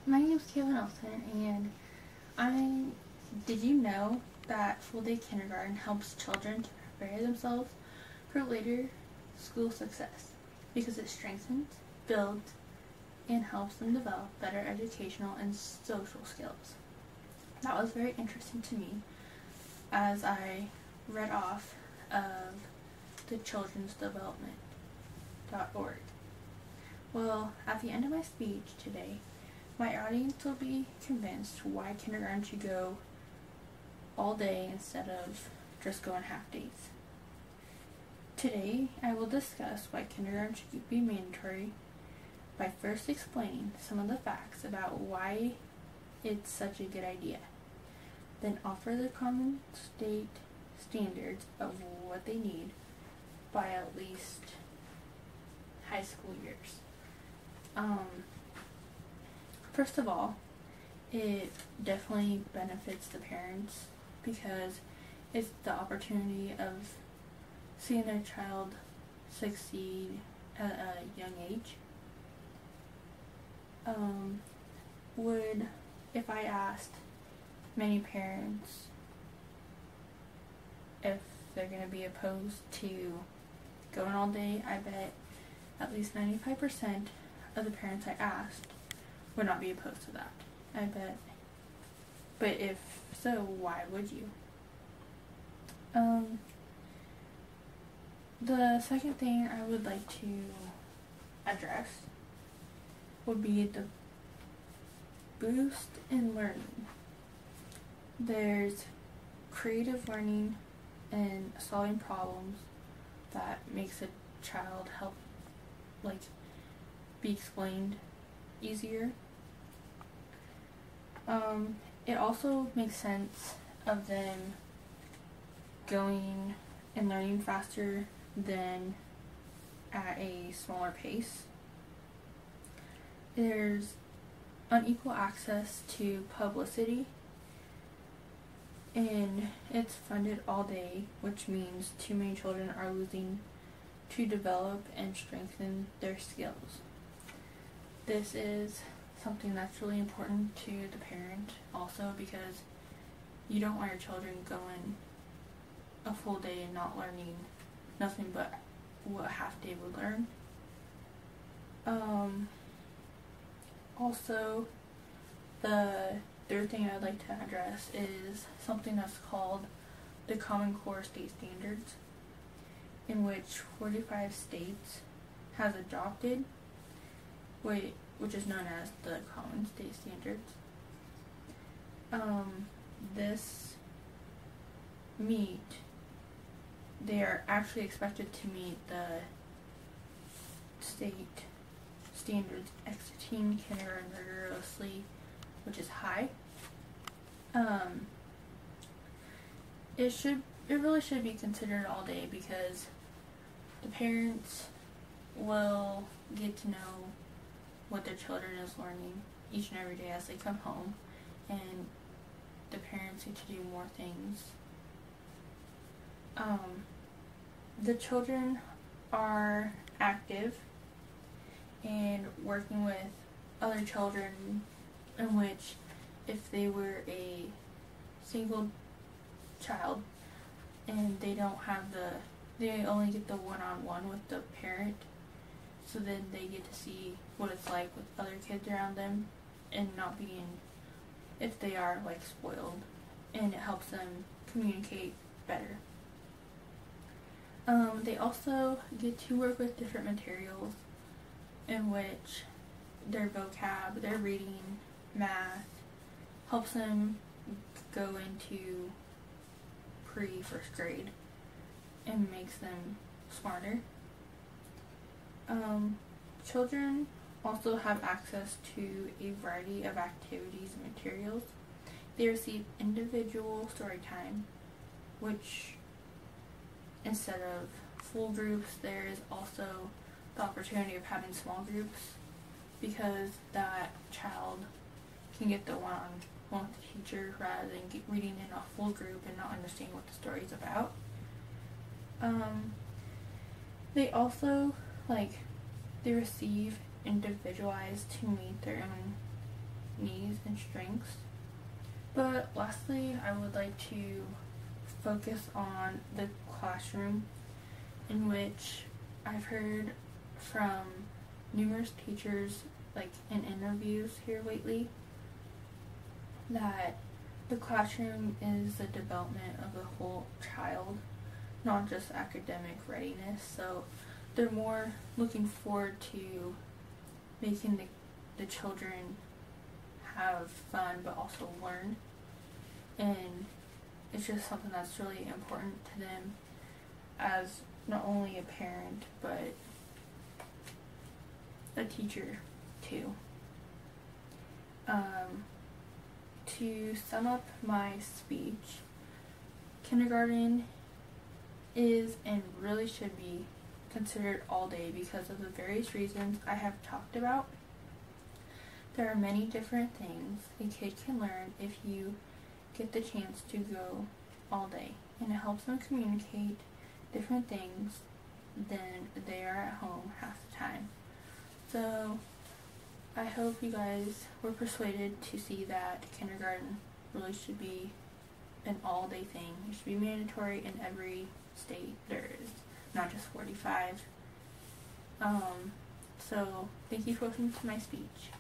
My name is Kayla Nelson, and I did you know that full day kindergarten helps children to prepare themselves for later school success because it strengthens, builds, and helps them develop better educational and social skills. That was very interesting to me as I read off of the children's development.org. Well, at the end of my speech today, my audience will be convinced why kindergarten should go all day instead of just going half days. Today, I will discuss why kindergarten should be mandatory by first explaining some of the facts about why it's such a good idea, then offer the common state standards of what they need by at least high school years. First of all, it definitely benefits the parents because it's the opportunity of seeing their child succeed at a young age. If I asked many parents if they're going to be opposed to going all day, I bet at least 95% of the parents I asked would not be opposed to that. I bet. But if so, why would you? The second thing I would like to address would be the boost in learning. There's creative learning and solving problems that makes a child be explained easier. It also makes sense of them going and learning faster than at a smaller pace. There's unequal access to publicity, and it's funded all day, which means too many children are losing to develop and strengthen their skills. This is something that's really important to the parent also, because you don't want your children going a full day and not learning nothing but what half day would learn. Also, the third thing I'd like to address is something that's called the Common Core State Standards, in which 45 states has adopted, which is known as the Common State Standards. They are actually expected to meet the state standards exiting kindergarten rigorously, which is high. It really should be considered all day because the parents will get to know what their children is learning each and every day as they come home, and the parents get to do more things. The children are active and working with other children, in which if they were a single child and they only get the one-on-one with the parent, so then they get to see what it's like with other kids around them and not being, if they are spoiled, and it helps them communicate better. They also get to work with different materials in which their vocab, their reading, math, helps them go into pre-first grade and makes them smarter. Children also have access to a variety of activities and materials. They receive individual story time, which instead of full groups, there is also the opportunity of having small groups, because that child can get the one-on-one with the teacher rather than reading in a full group and not understanding what the story is about. They also they receive individualized to meet their own needs and strengths. But lastly, I would like to focus on the classroom, in which I've heard from numerous teachers, like in interviews here lately, that the classroom is the development of the whole child, not just academic readiness. So they're more looking forward to making the children have fun but also learn. And it's just something that's really important to them as not only a parent but a teacher too. To sum up my speech, kindergarten is and really should be considered all day because of the various reasons I have talked about. There are many different things a kid can learn if you get the chance to go all day, and it helps them communicate different things than they are at home half the time. So I hope you guys were persuaded to see that kindergarten really should be an all-day thing. It should be mandatory in every state there is, not just 45. So thank you for listening to my speech.